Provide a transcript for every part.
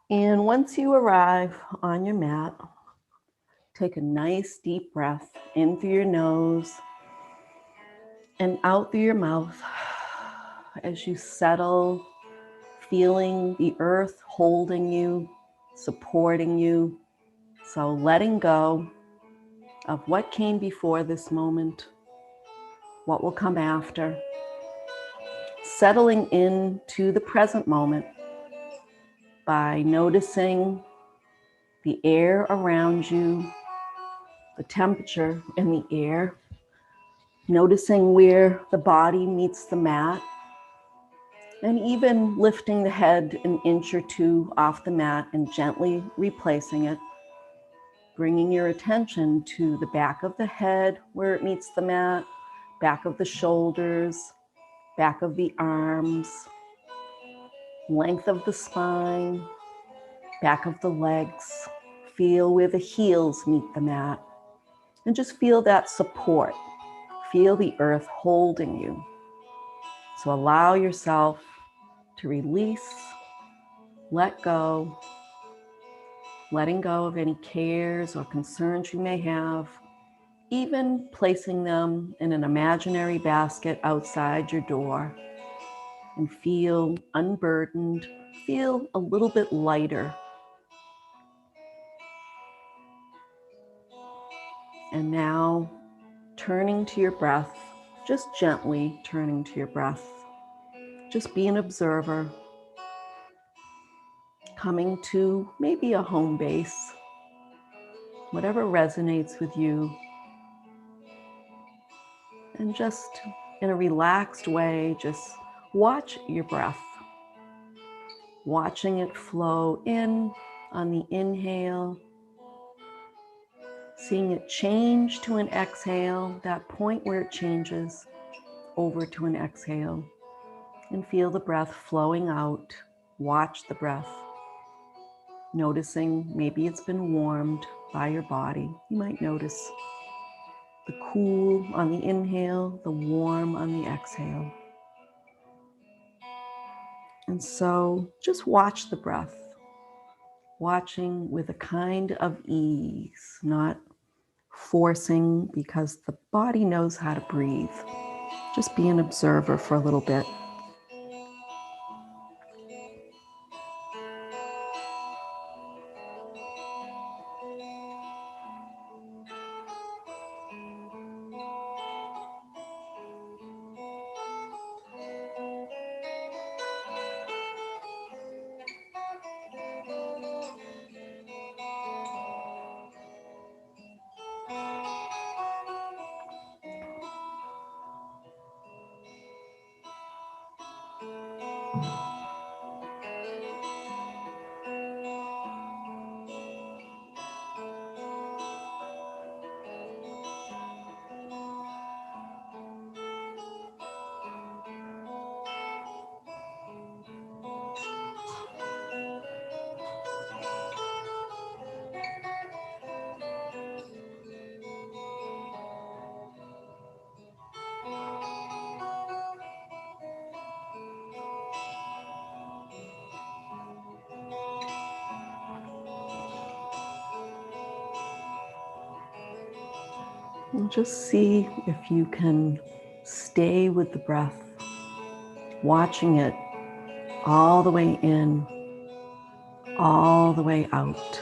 And once you arrive on your mat, take a nice deep breath in through your nose and out through your mouth as you settle, feeling the earth holding you, supporting you. So letting go of what came before this moment, what will come after, settling into the present moment by noticing the air around you, the temperature in the air, noticing where the body meets the mat, and even lifting the head an inch or two off the mat and gently replacing it, bringing your attention to the back of the head where it meets the mat, back of the shoulders, back of the arms, length of the spine, back of the legs. Feel where the heels meet the mat and just feel that support. Feel the earth holding you. So allow yourself to release, let go, letting go of any cares or concerns you may have, even placing them in an imaginary basket outside your door, and feel unburdened, feel a little bit lighter. And now turning to your breath, just gently turning to your breath. Just be an observer, coming to maybe a home base, whatever resonates with you, and just in a relaxed way, just watch your breath, watching it flow in on the inhale, seeing it change to an exhale, that point where it changes over to an exhale, and feel the breath flowing out. Watch the breath, noticing maybe it's been warmed by your body. You might notice the cool on the inhale, the warm on the exhale. And so just watch the breath, watching with a kind of ease, not forcing, because the body knows how to breathe. Just be an observer for a little bit. And just see if you can stay with the breath, watching it all the way in, all the way out.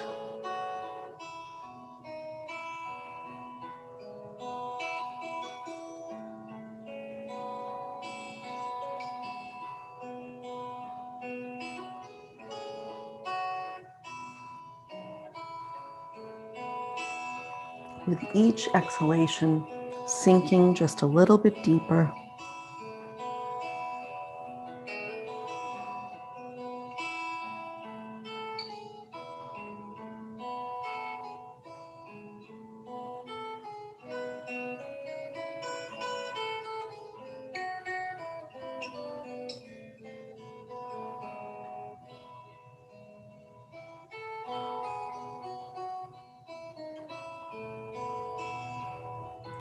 With each exhalation, sinking just a little bit deeper.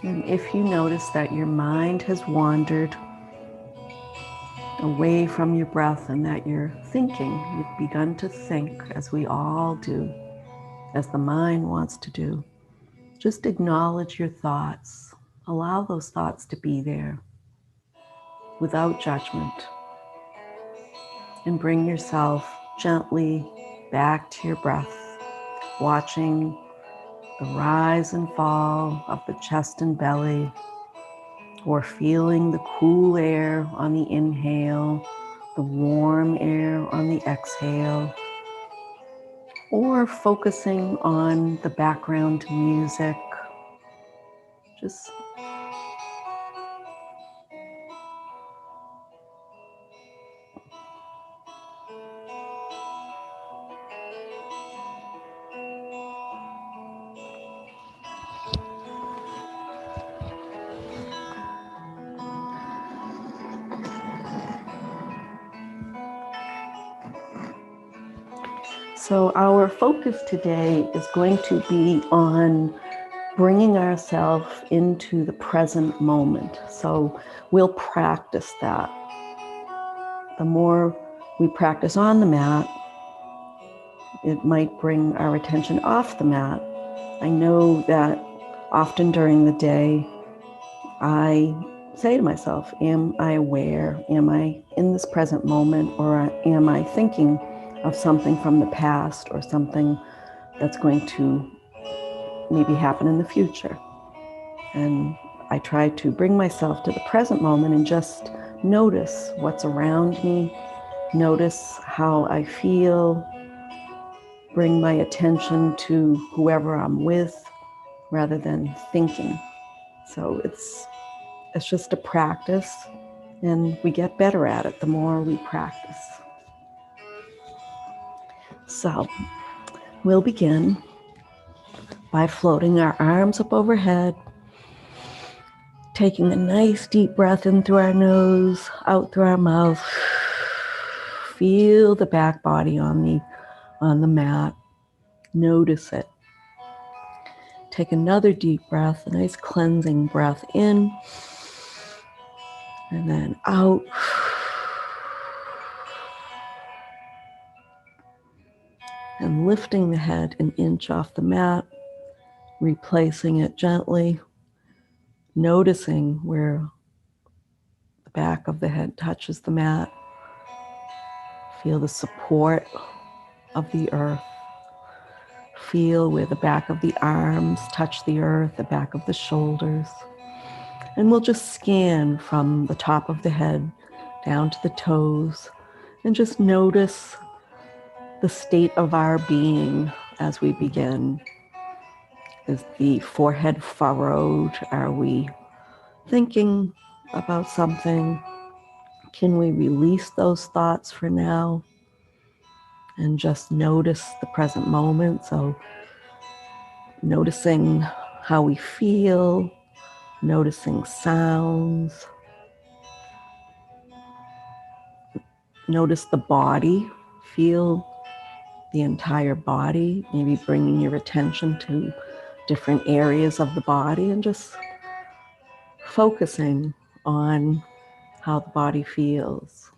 And if you notice that your mind has wandered, away from your breath and that you're thinking. You've begun to think, as we all do, as the mind wants to do. Just acknowledge your thoughts. Allow those thoughts to be there without judgment. And bring yourself gently back to your breath, watching the rise and fall of the chest and belly, or feeling the cool air on the inhale, the warm air on the exhale, or focusing on the background music. Just so our focus today is going to be on bringing ourselves into the present moment. So we'll practice that. The more we practice on the mat, it might bring our attention off the mat. I know that often during the day, I say to myself, am I aware? Am I in this present moment? Or am I thinking of something from the past or something that's going to maybe happen in the future? And I try to bring myself to the present moment and just notice what's around me, notice how I feel, bring my attention to whoever I'm with rather than thinking. So it's just a practice, and we get better at it the more we practice. So we'll begin by floating our arms up overhead, taking a nice deep breath in through our nose, out through our mouth. Feel the back body on the mat. Notice it. Take another deep breath, a nice cleansing breath in, and then out. And lifting the head an inch off the mat, replacing it gently, noticing where the back of the head touches the mat. Feel the support of the earth. Feel where the back of the arms touch the earth, the back of the shoulders. And we'll just scan from the top of the head down to the toes and just notice the state of our being as we begin. Is the forehead furrowed? Are we thinking about something? Can we release those thoughts for now and just notice the present moment? So noticing how we feel, noticing sounds. Notice the body. Feel the entire body, maybe bringing your attention to different areas of the body and just focusing on how the body feels.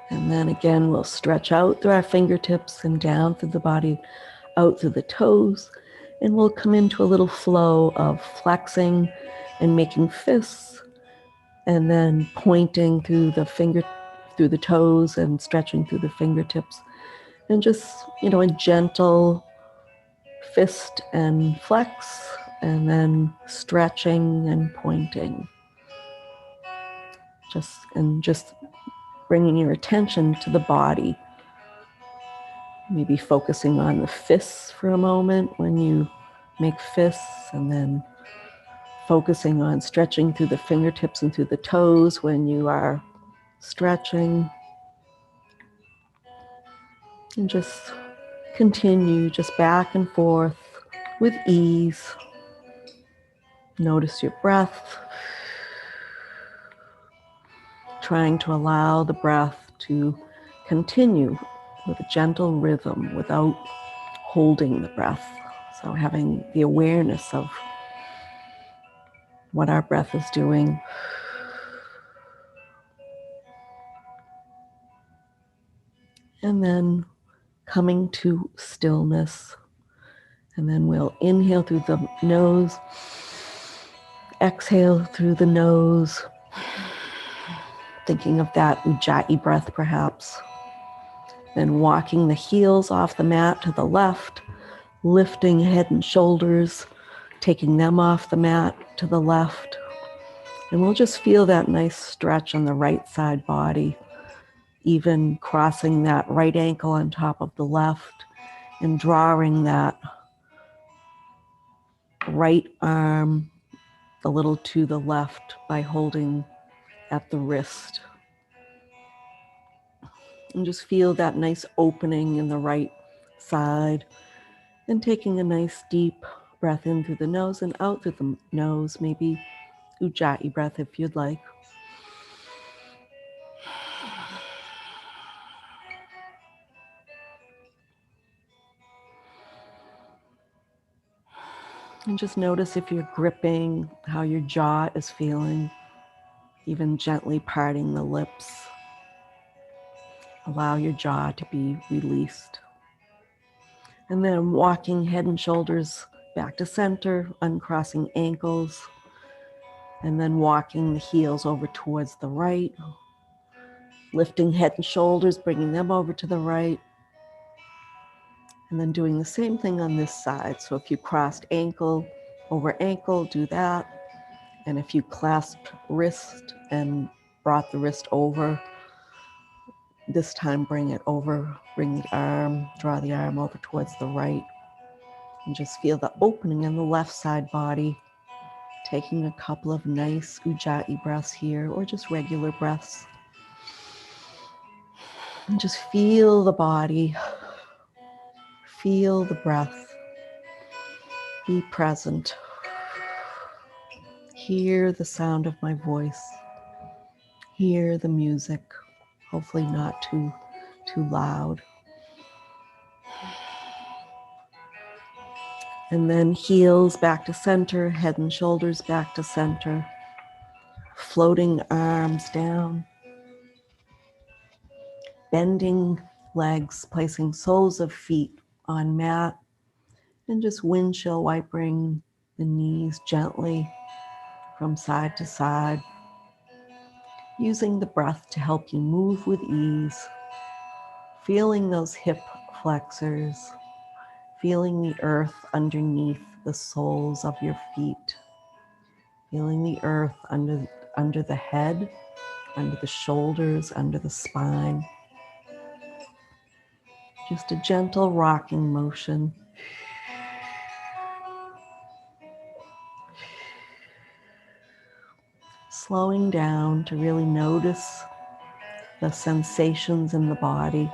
And then again, we'll stretch out through our fingertips and down through the body, out through the toes, and we'll come into a little flow of flexing and making fists, and then pointing through the toes and stretching through the fingertips, and just, a gentle fist and flex, and then stretching and pointing. Just bringing your attention to the body. Maybe focusing on the fists for a moment when you make fists, and then focusing on stretching through the fingertips and through the toes when you are stretching. And just continue just back and forth with ease. Notice your breath. Trying to allow the breath to continue with a gentle rhythm without holding the breath. So having the awareness of what our breath is doing. And then coming to stillness. And then we'll inhale through the nose, exhale through the nose, thinking of that ujjayi breath perhaps. Then walking the heels off the mat to the left, lifting head and shoulders, taking them off the mat to the left. And we'll just feel that nice stretch on the right side body, even crossing that right ankle on top of the left and drawing that right arm a little to the left by holding at the wrist. And just feel that nice opening in the right side and taking a nice deep breath in through the nose and out through the nose, maybe ujjayi breath if you'd like. And just notice if you're gripping, how your jaw is feeling, even gently parting the lips. Allow your jaw to be released. And then walking head and shoulders back to center, uncrossing ankles, and then walking the heels over towards the right, lifting head and shoulders, bringing them over to the right, and then doing the same thing on this side. So if you crossed ankle over ankle, do that. And if you clasped wrist and brought the wrist over, this time bring it over, bring the arm, draw the arm over towards the right, and just feel the opening in the left side body, taking a couple of nice ujjayi breaths here, or just regular breaths. And just feel the body, feel the breath, be present. Hear the sound of my voice, hear the music, hopefully not too loud. And then heels back to center, head and shoulders back to center, floating arms down, bending legs, placing soles of feet on mat, and just windshield wiping the knees gently from side to side, using the breath to help you move with ease, feeling those hip flexors, feeling the earth underneath the soles of your feet, feeling the earth under the head, under the shoulders, under the spine. Just a gentle rocking motion. Slowing down to really notice the sensations in the body,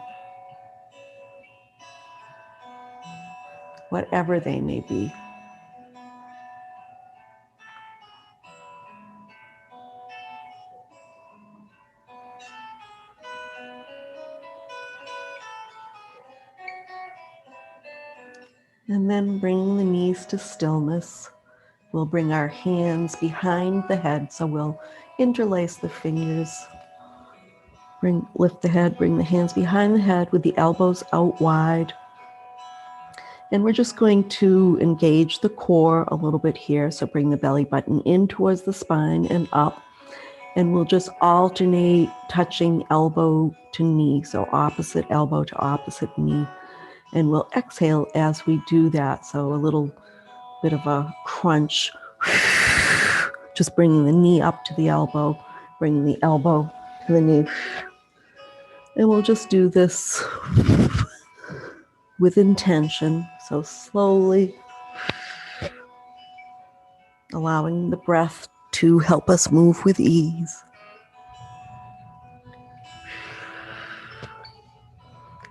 whatever they may be. And then bringing the knees to stillness, we'll bring our hands behind the head. So we'll interlace the fingers, lift the head, bring the hands behind the head with the elbows out wide. And we're just going to engage the core a little bit here. So bring the belly button in towards the spine and up. And we'll just alternate touching elbow to knee. So opposite elbow to opposite knee. And we'll exhale as we do that. So a little bit of a crunch. Just bringing the knee up to the elbow, bringing the elbow to the knee. And we'll just do this with intention. So slowly allowing the breath to help us move with ease.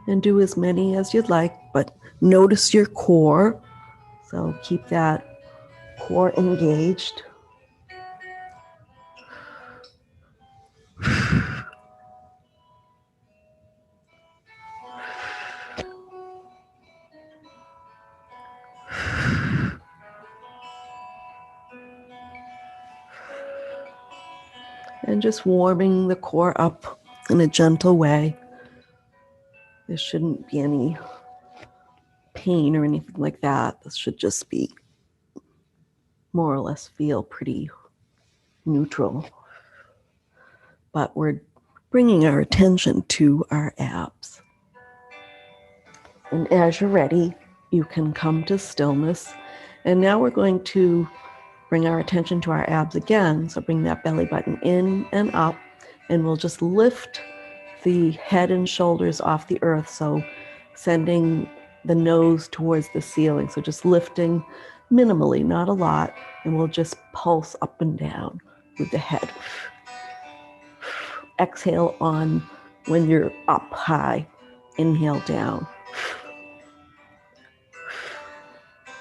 And do as many as you'd like, but notice your core. So keep that core engaged. And just warming the core up in a gentle way. There shouldn't be any pain or anything like that. This should just be more or less feel pretty neutral. But we're bringing our attention to our abs. And as you're ready, you can come to stillness. And now we're going to bring our attention to our abs again. So bring that belly button in and up, and we'll just lift the head and shoulders off the earth. So sending the nose towards the ceiling. So just lifting minimally, not a lot. And we'll just pulse up and down with the head. Exhale on when you're up high. Inhale down.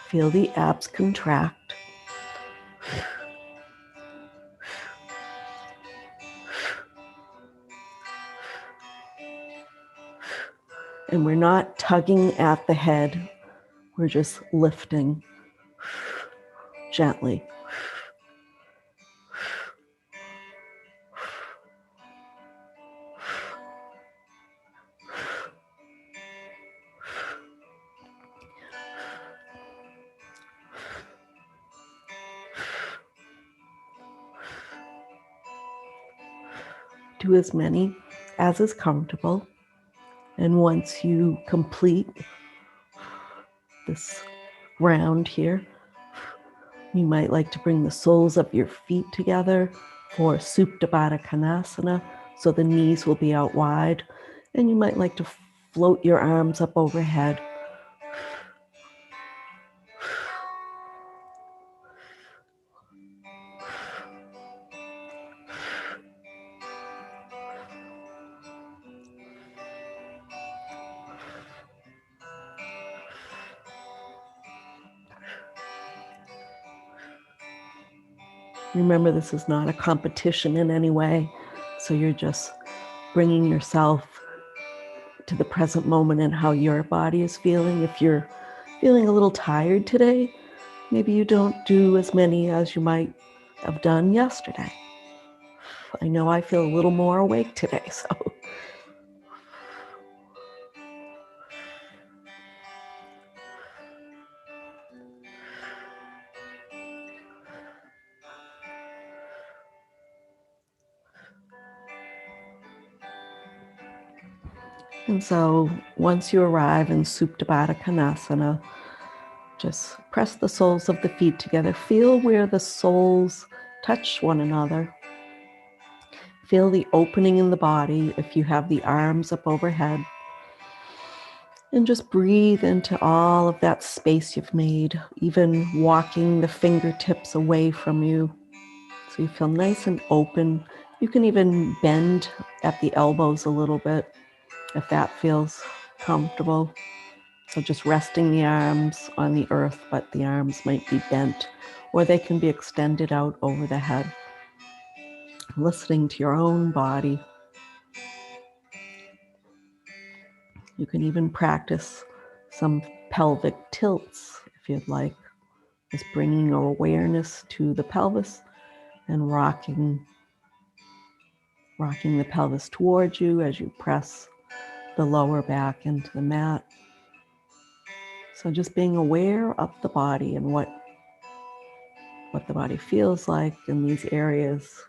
Feel the abs contract. And we're not tugging at the head. We're just lifting gently. Do as many as is comfortable. And once you complete this round here, you might like to bring the soles of your feet together for Supta Baddha Konasana, so the knees will be out wide. And you might like to float your arms up overhead. Remember, this is not a competition in any way, so you're just bringing yourself to the present moment and how your body is feeling. If you're feeling a little tired today, maybe you don't do as many as you might have done yesterday. I know I feel a little more awake today, so. And so once you arrive in Supta Baddha Konasana, just press the soles of the feet together. Feel where the soles touch one another. Feel the opening in the body if you have the arms up overhead. And just breathe into all of that space you've made, even walking the fingertips away from you. So you feel nice and open. You can even bend at the elbows a little bit if that feels comfortable. So just resting the arms on the earth, but the arms might be bent, or they can be extended out over the head. Listening to your own body. You can even practice some pelvic tilts if you'd like. Just bringing your awareness to the pelvis and rocking the pelvis towards you as you press the lower back into the mat. So just being aware of the body and what the body feels like in these areas.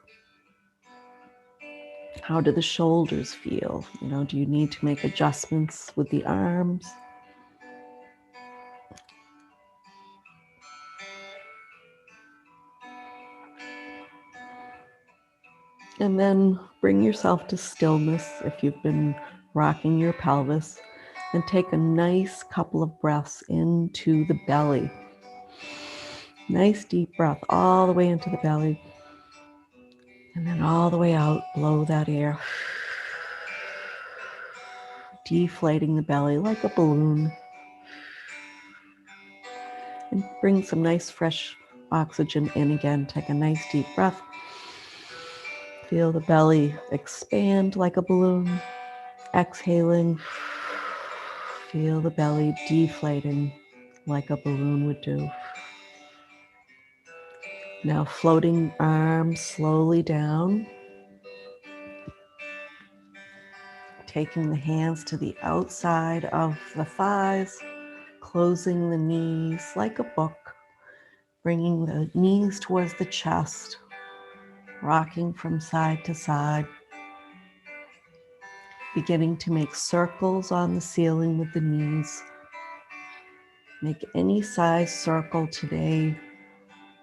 How do the shoulders feel? Do you need to make adjustments with the arms? And then bring yourself to stillness if you've been rocking your pelvis, and take a nice couple of breaths into the belly. Nice deep breath all the way into the belly. And then all the way out, blow that air. Deflating the belly like a balloon. And bring some nice fresh oxygen in again. Take a nice deep breath. Feel the belly expand like a balloon. Exhaling. Feel the belly deflating like a balloon would do. Now floating arms slowly down. taking the hands to the outside of the thighs, closing the knees like a book, bringing the knees towards the chest, rocking from side to side, beginning to make circles on the ceiling with the knees. Make any size circle today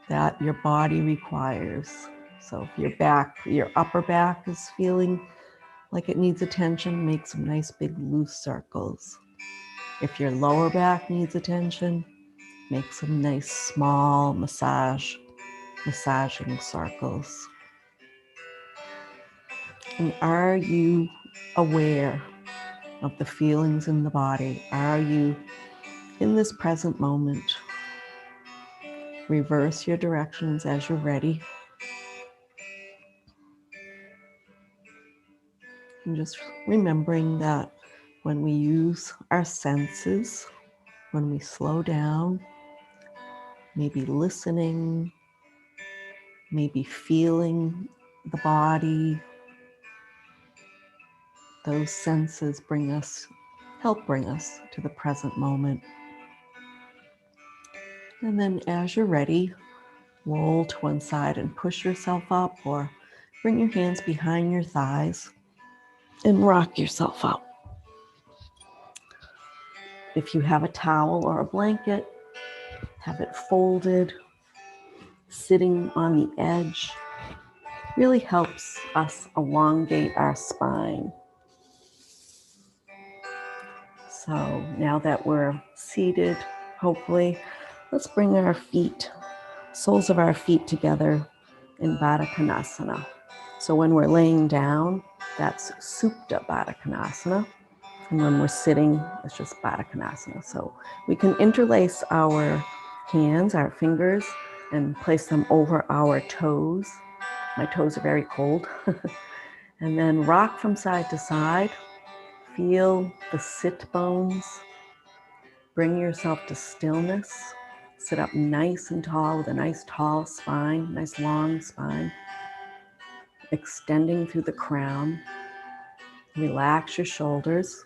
that your body requires. So if your upper back is feeling like it needs attention, make some nice big loose circles. If your lower back needs attention, make some nice small massaging circles. And are you aware of the feelings in the body? Are you in this present moment? Reverse your directions as you're ready. And just remembering that when we use our senses, when we slow down, maybe listening, maybe feeling the body, those senses help bring us to the present moment. And then as you're ready, roll to one side and push yourself up, or bring your hands behind your thighs and rock yourself up. If you have a towel or a blanket, have it folded, sitting on the edge. Really helps us elongate our spine. So now that we're seated, hopefully, let's bring our feet, soles of our feet together in Baddha Konasana. So when we're laying down, that's Supta Baddha Konasana. And when we're sitting, it's just Baddha Konasana. So we can interlace our hands, our fingers, and place them over our toes. My toes are very cold. And then rock from side to side. Feel the sit bones. Bring yourself to stillness. Sit up nice and tall with a nice tall spine, nice long spine. Extending through the crown. Relax your shoulders.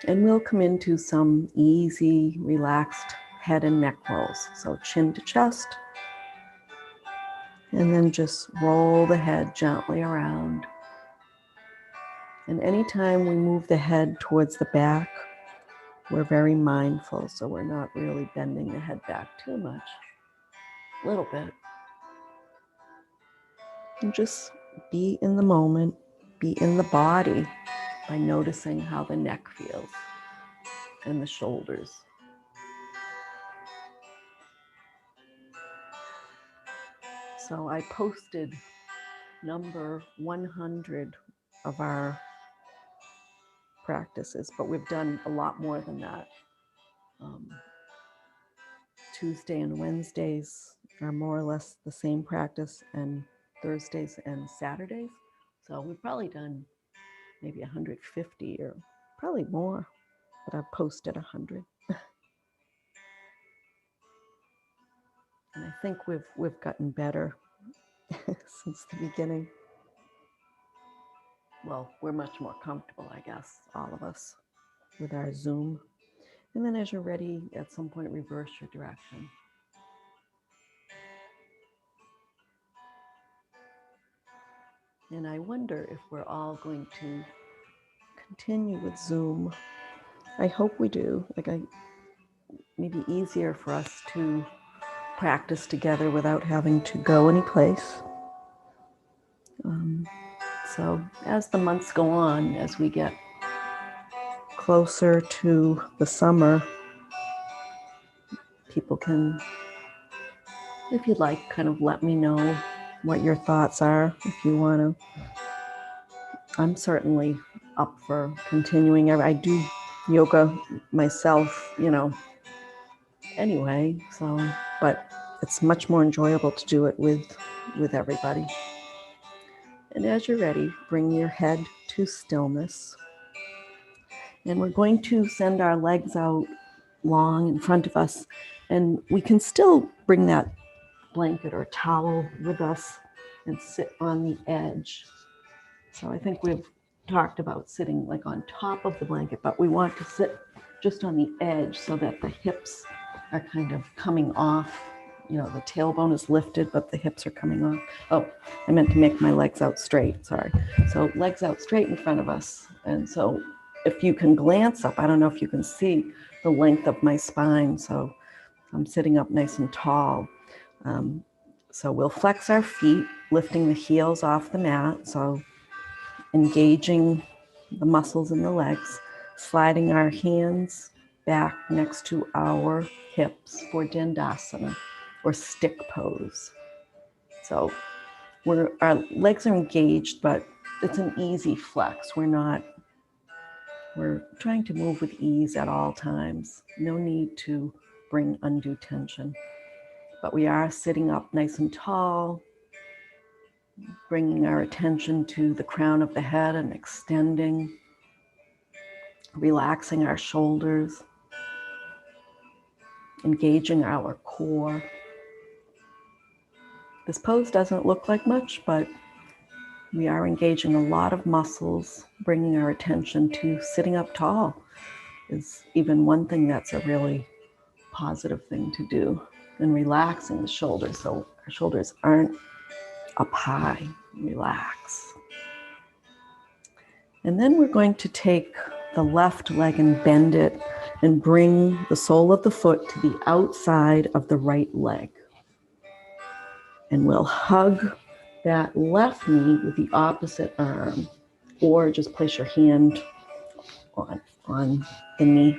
And we'll come into some easy, relaxed head and neck rolls. So chin to chest. And then just roll the head gently around. And anytime we move the head towards the back, we're very mindful, so we're not really bending the head back too much. A little bit. And just be in the moment, be in the body by noticing how the neck feels and the shoulders. So I posted number 100 of our practices, but we've done a lot more than that. Tuesday and Wednesdays are more or less the same practice, and Thursdays and Saturdays. So we've probably done maybe 150 or probably more, but I've posted 100. And I think we've gotten better since the beginning. Well, we're much more comfortable, I guess, all of us, with our Zoom. And then as you're ready, at some point, reverse your direction. And I wonder if we're all going to continue with Zoom. I hope we do. Maybe easier for us to practice together without having to go anyplace. So as the months go on, as we get closer to the summer, people can, if you'd like, kind of let me know what your thoughts are, if you want to. I'm certainly up for continuing. I do yoga myself, anyway, but it's much more enjoyable to do it with everybody. And as you're ready, bring your head to stillness. And we're going to send our legs out long in front of us. And we can still bring that blanket or towel with us and sit on the edge. So I think we've talked about sitting like on top of the blanket, but we want to sit just on the edge so that the hips are kind of coming off. You know, the tailbone is lifted, but the hips are coming off. Oh, I meant to make my legs out straight, sorry. So legs out straight in front of us. And so if you can glance up, I don't know if you can see the length of my spine. So I'm sitting up nice and tall. So we'll flex our feet, lifting the heels off the mat. So engaging the muscles in the legs, sliding our hands back next to our hips for Dandasana or stick pose. So our legs are engaged, but it's an easy flex. We're trying to move with ease at all times. No need to bring undue tension. But we are sitting up nice and tall, bringing our attention to the crown of the head and extending, relaxing our shoulders, engaging our core. This pose doesn't look like much, but we are engaging a lot of muscles. Bringing our attention to sitting up tall is even one thing that's a really positive thing to do, and relaxing the shoulders so our shoulders aren't up high. Relax. And then we're going to take the left leg and bend it and bring the sole of the foot to the outside of the right leg. And we'll hug that left knee with the opposite arm, or just place your hand on the knee.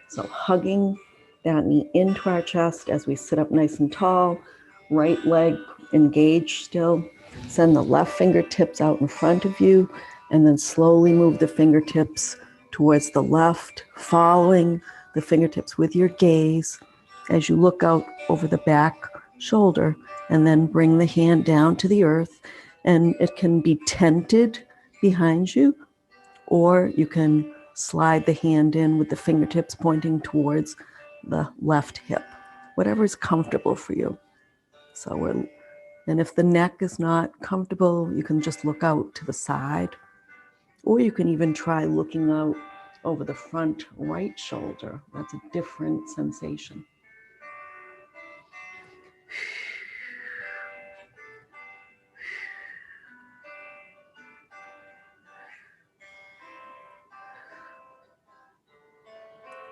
So hugging that knee into our chest as we sit up nice and tall, right leg engaged still. Send the left fingertips out in front of you, and then slowly move the fingertips towards the left, following the fingertips with your gaze as you look out over the back shoulder, and then bring the hand down to the earth. And it can be tented behind you, or you can slide the hand in with the fingertips pointing towards the left hip, whatever is comfortable for you. And if the neck is not comfortable, you can just look out to the side, or you can even try looking out over the front right shoulder. That's a different sensation.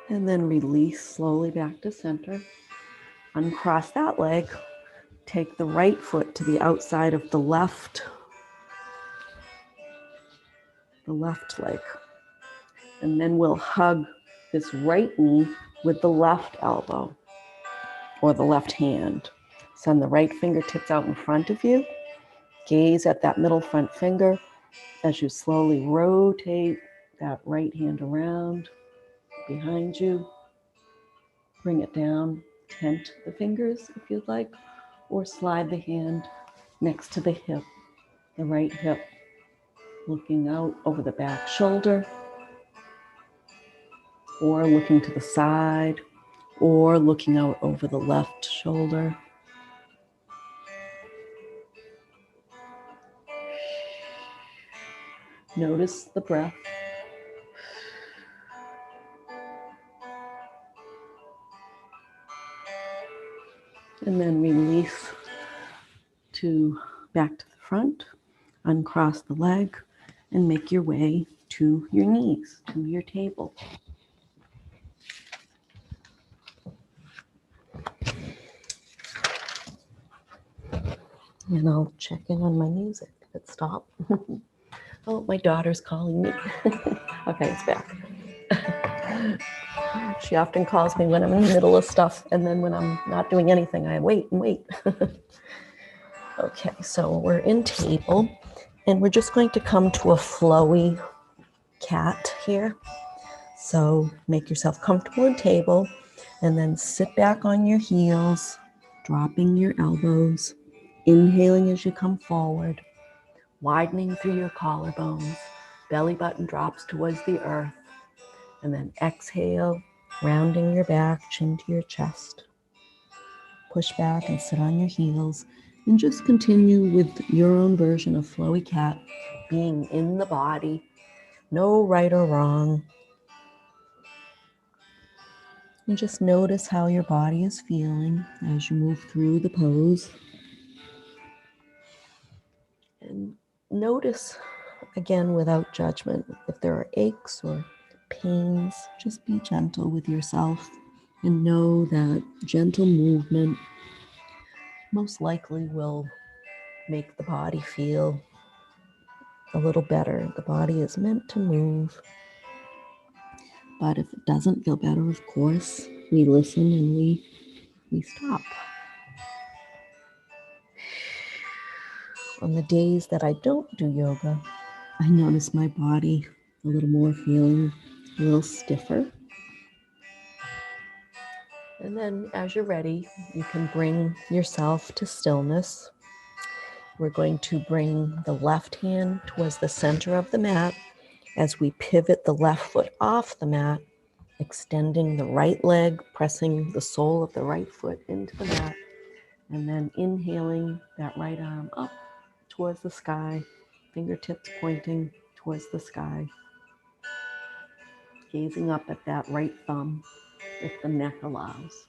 And then release slowly back to center. Uncross that leg. Take the right foot to the outside of the left leg. And then we'll hug this right knee with the left elbow or the left hand. Send the right fingertips out in front of you. Gaze at that middle front finger as you slowly rotate that right hand around behind you. Bring it down, tent the fingers if you'd like, or slide the hand next to the hip, the right hip, looking out over the back shoulder, or looking to the side, or looking out over the left shoulder. Notice the breath. And then release back to the front, uncross the leg, and make your way to your knees, to your table. And I'll check in on my music. Did it stop? Oh, my daughter's calling me. Okay, it's back. She often calls me when I'm in the middle of stuff, and then when I'm not doing anything, I wait and wait. Okay, so we're in table, and we're just going to come to a flowy cat here. So make yourself comfortable in table, and then sit back on your heels, dropping your elbows, inhaling as you come forward, widening through your collarbones, belly button drops towards the earth, and then exhale, rounding your back, chin to your chest. Push back and sit on your heels, and just continue with your own version of flowy cat, being in the body, No right or wrong. And just notice how your body is feeling as you move through the pose. And notice, again, without judgment, if there are aches or pains, just be gentle with yourself and know that gentle movement most likely will make the body feel a little better. The body is meant to move, but if it doesn't feel better, of course, we listen and we stop. On the days that I don't do yoga, I notice my body a little more feeling a little stiffer. And then as you're ready, you can bring yourself to stillness. We're going to bring the left hand towards the center of the mat as we pivot the left foot off the mat, extending the right leg, pressing the sole of the right foot into the mat, and then inhaling that right arm up towards the sky, fingertips pointing towards the sky, gazing up at that right thumb if the neck allows.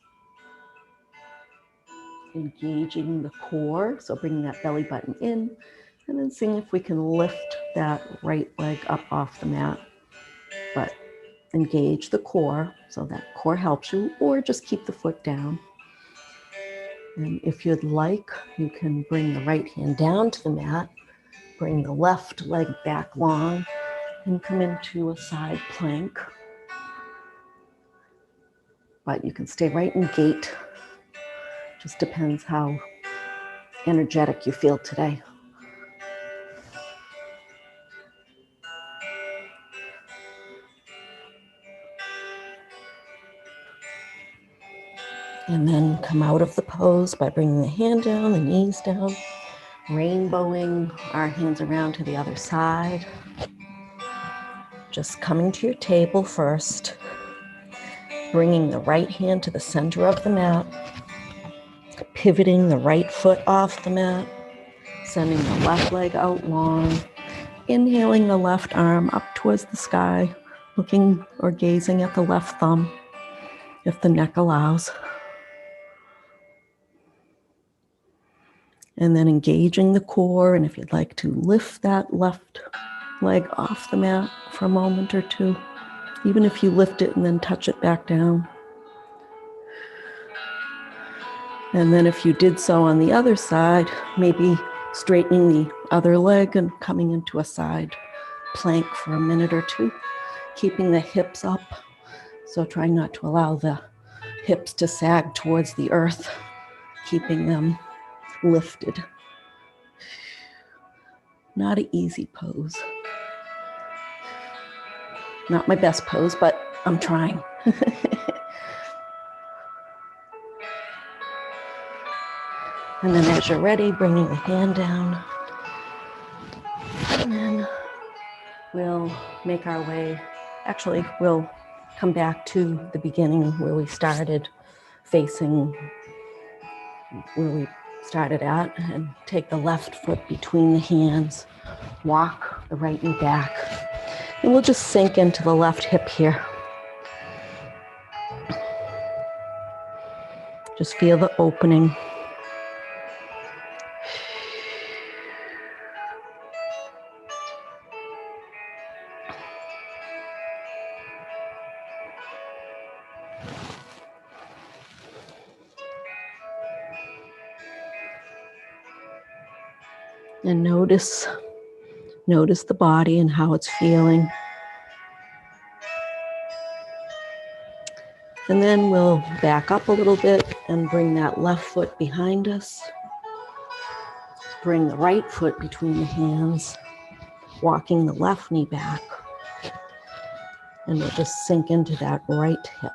Engaging the core, so bringing that belly button in, and then seeing if we can lift that right leg up off the mat. But engage the core, so that core helps you, or just keep the foot down. And if you'd like, you can bring the right hand down to the mat, bring the left leg back long, and come into a side plank. But you can stay right in gait. Just depends how energetic you feel today. And then come out of the pose by bringing the hand down, the knees down, rainbowing our hands around to the other side. Just coming to your table first, bringing the right hand to the center of the mat, pivoting the right foot off the mat, sending the left leg out long, inhaling the left arm up towards the sky, looking or gazing at the left thumb if the neck allows. And then engaging the core, and if you'd like to lift that left leg off the mat for a moment or two, even if you lift it and then touch it back down. And then if you did so on the other side, maybe straightening the other leg and coming into a side plank for a minute or two, keeping the hips up. So trying not to allow the hips to sag towards the earth, keeping them lifted. Not an easy pose. Not my best pose, but I'm trying. And then as you're ready, bringing the hand down. And then we'll make our way. Actually, we'll come back to the beginning where we started, facing where we started at, and take the left foot between the hands, walk the right knee back. And we'll just sink into the left hip here. Just feel the opening. And notice the body and how it's feeling. And then we'll back up a little bit and bring that left foot behind us. Bring the right foot between the hands, walking the left knee back. And we'll just sink into that right hip.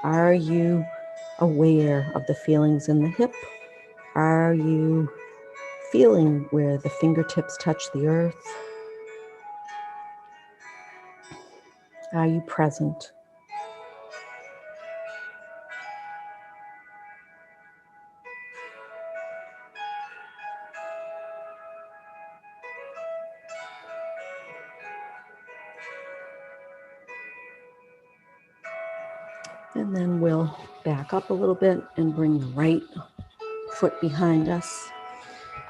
Are you aware of the feelings in the hip? Are you feeling where the fingertips touch the earth? Are you present? And then we'll back up a little bit and bring the right foot behind us.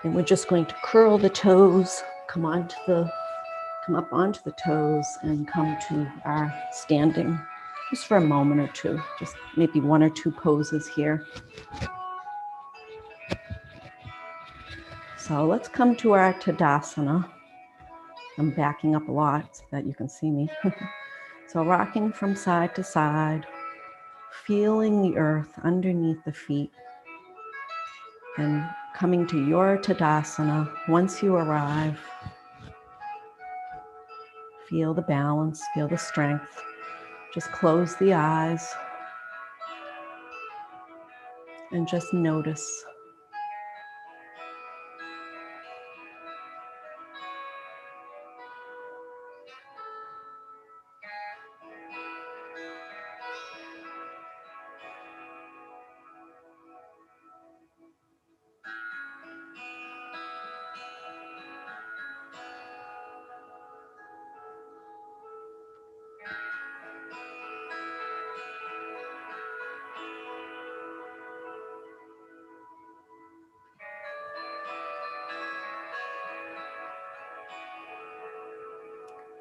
And we're just going to curl the toes, come up onto the toes and come to our standing just for a moment or two, just maybe one or two poses here. So let's come to our Tadasana. I'm backing up a lot so that you can see me. So rocking from side to side, feeling the earth underneath the feet, and coming to your Tadasana. Once you arrive, feel the balance, feel the strength. Just close the eyes and just notice.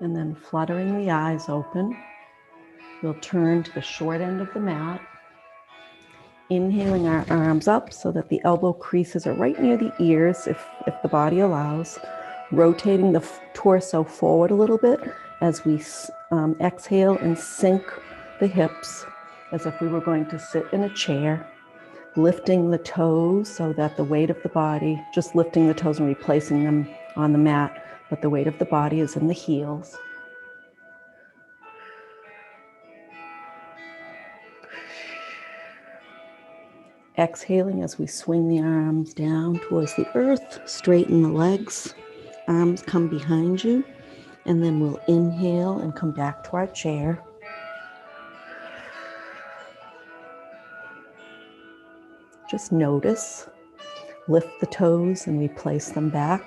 And then fluttering the eyes open, we'll turn to the short end of the mat, inhaling our arms up so that the elbow creases are right near the ears if the body allows, rotating the torso forward a little bit as we exhale and sink the hips as if we were going to sit in a chair, lifting the toes so that the weight of the body, just lifting the toes and replacing them on the mat, but the weight of the body is in the heels. Exhaling as we swing the arms down towards the earth, straighten the legs, arms come behind you, and then we'll inhale and come back to our chair. Just notice, lift the toes and replace them back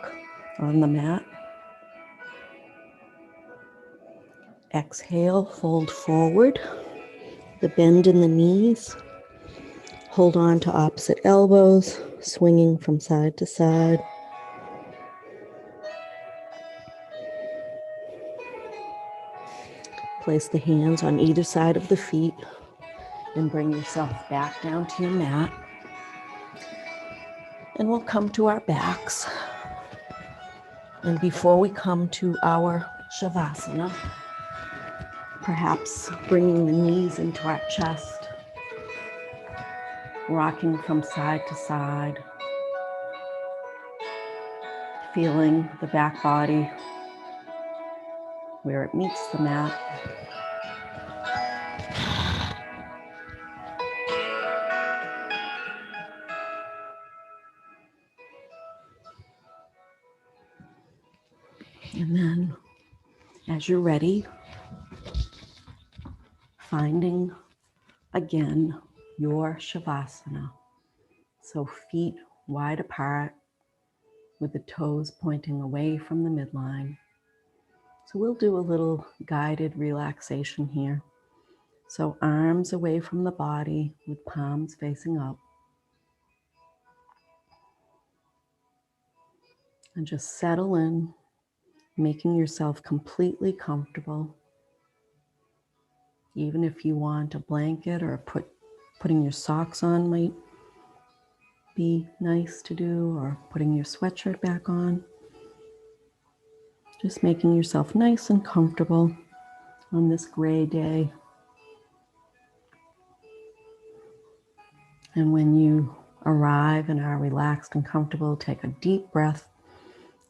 on the mat. Exhale, fold forward, the bend in the knees. Hold on to opposite elbows, swinging from side to side. Place the hands on either side of the feet and bring yourself back down to your mat. And we'll come to our backs. And before we come to our Shavasana, perhaps bringing the knees into our chest, rocking from side to side, feeling the back body where it meets the mat. And then, as you're ready, finding again your Shavasana. So feet wide apart with the toes pointing away from the midline. So we'll do a little guided relaxation here. So arms away from the body with palms facing up. And just settle in, making yourself completely comfortable. Even if you want a blanket or putting your socks on might be nice to do, or putting your sweatshirt back on. Just making yourself nice and comfortable on this gray day. And when you arrive and are relaxed and comfortable, take a deep breath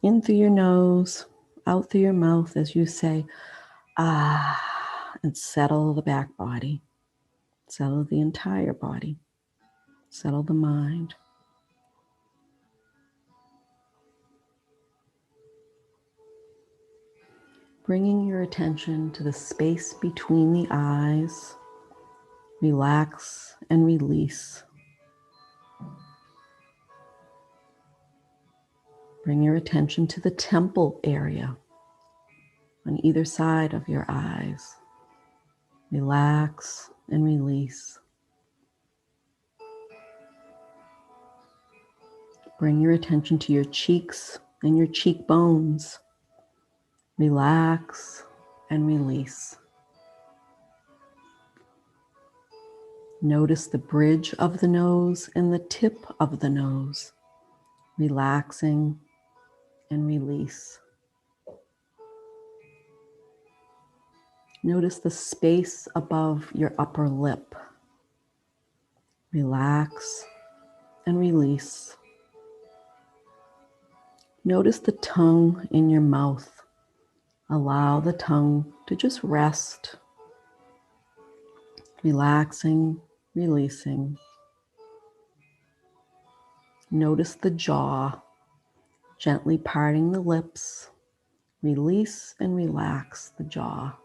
in through your nose, out through your mouth as you say, ah, and settle the back body. Settle the entire body. Settle the mind. Bringing your attention to the space between the eyes. Relax and release. Bring your attention to the temple area on either side of your eyes. Relax and release. Bring your attention to your cheeks and your cheekbones. Relax and release. Notice the bridge of the nose and the tip of the nose. Relaxing and release. Notice the space above your upper lip. Relax and release. Notice the tongue in your mouth. Allow the tongue to just rest. Relaxing, releasing. Notice the jaw, gently parting the lips. Release and relax the jaw.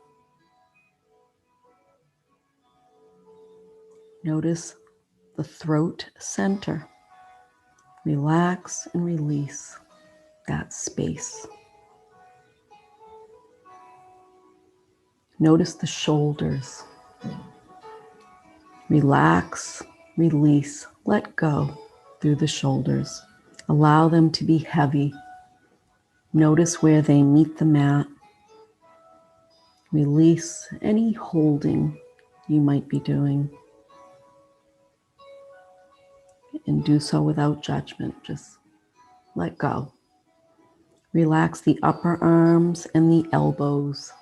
Notice the throat center. Relax and release that space. Notice the shoulders. Relax, release, let go through the shoulders. Allow them to be heavy. Notice where they meet the mat. Release any holding you might be doing. And do so without judgment. Just let go. Relax the upper arms and the elbows,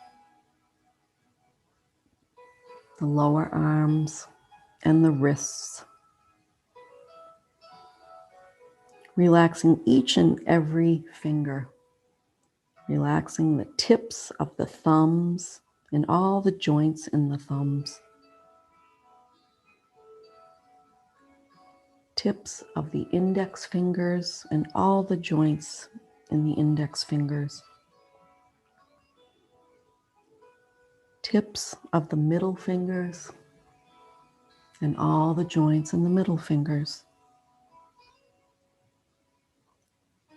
the lower arms and the wrists. Relaxing each and every finger. Relaxing the tips of the thumbs and all the joints in the thumbs. Tips of the index fingers and all the joints in the index fingers. Tips of the middle fingers and all the joints in the middle fingers.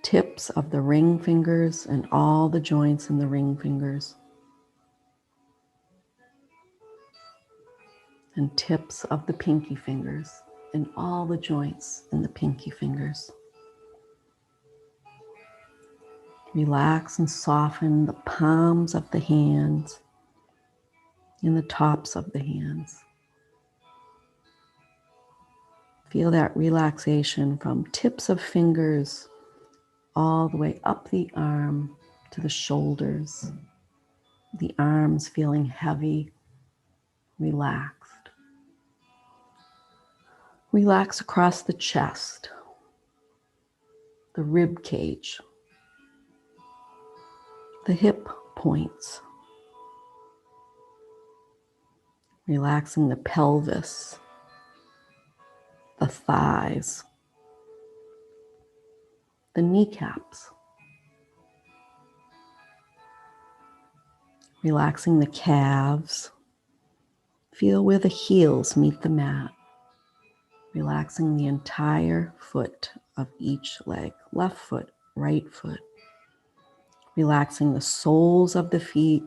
Tips of the ring fingers and all the joints in the ring fingers. And tips of the pinky fingers and all the joints in the pinky fingers. Relax and soften the palms of the hands and the tops of the hands. Feel that relaxation from tips of fingers all the way up the arm to the shoulders. The arms feeling heavy, relaxed. Relax across the chest, the rib cage, the hip points. Relaxing the pelvis, the thighs, the kneecaps. Relaxing the calves. Feel where the heels meet the mat. Relaxing the entire foot of each leg, left foot, right foot. Relaxing the soles of the feet,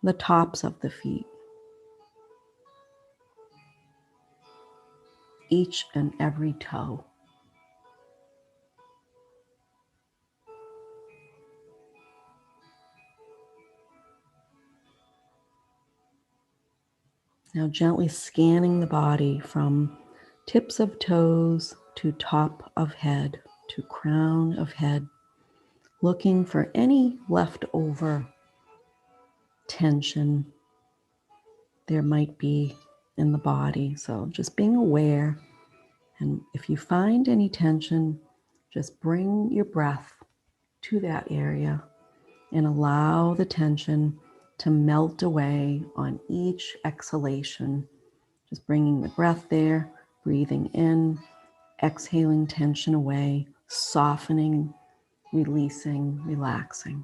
the tops of the feet. Each and every toe. Now gently scanning the body from tips of toes to top of head to crown of head, looking for any leftover tension there might be in the body. So just being aware, and if you find any tension, just bring your breath to that area and allow the tension to melt away on each exhalation. Just bringing the breath there, breathing in, exhaling tension away, softening, releasing, relaxing.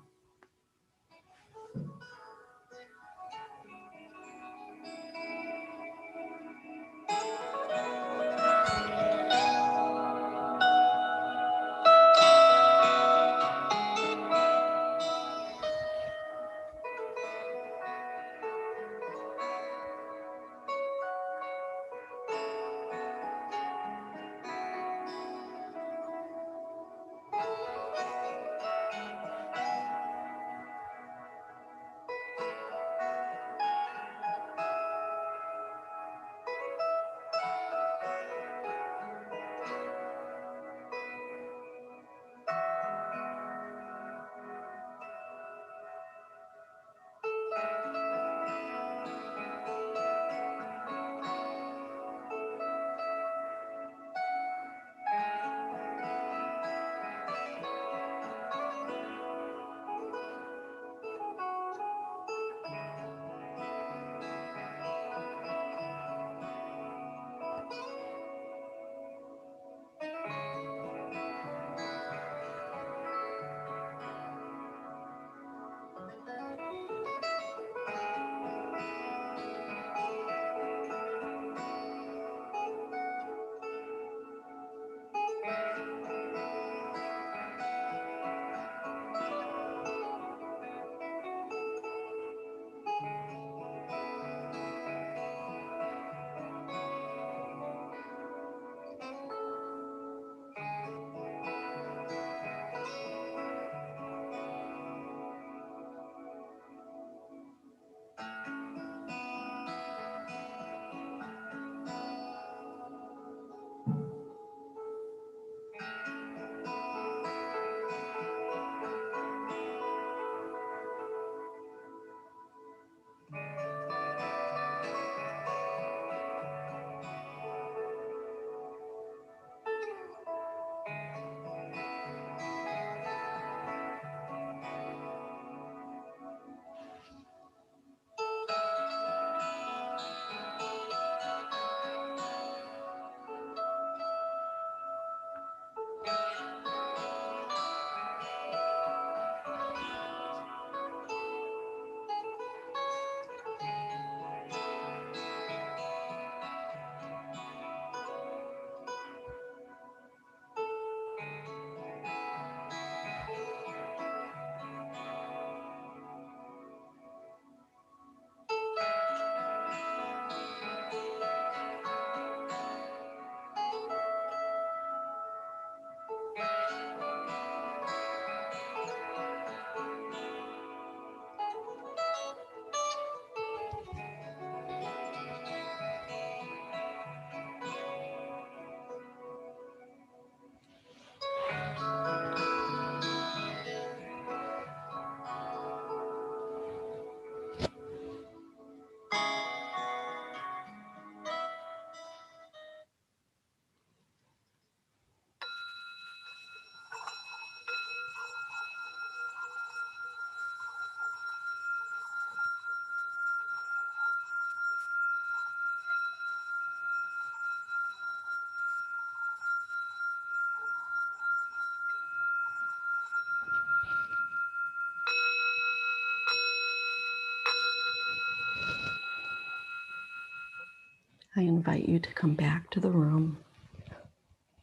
I invite you to come back to the room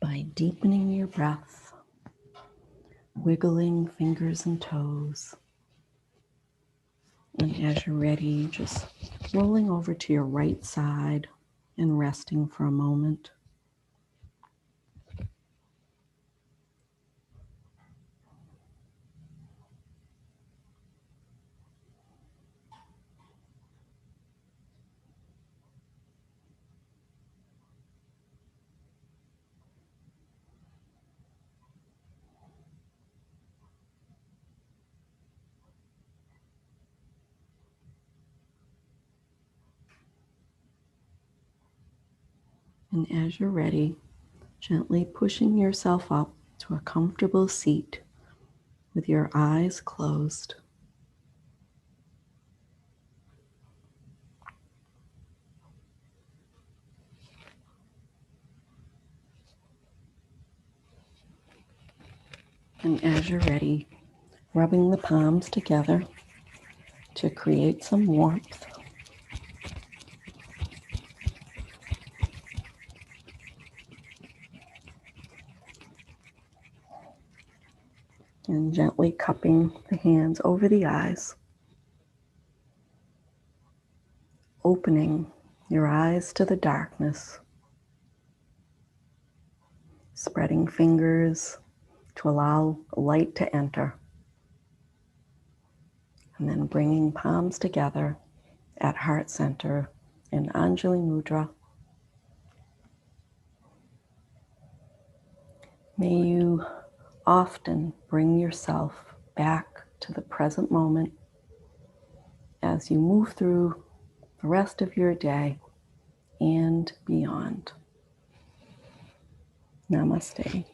by deepening your breath, wiggling fingers and toes. And as you're ready, just rolling over to your right side and resting for a moment. And as you're ready, gently pushing yourself up to a comfortable seat with your eyes closed. And as you're ready, rubbing the palms together to create some warmth. And gently cupping the hands over the eyes, opening your eyes to the darkness, spreading fingers to allow light to enter, and then bringing palms together at heart center in Anjali Mudra. May you often bring yourself back to the present moment as you move through the rest of your day and beyond. Namaste.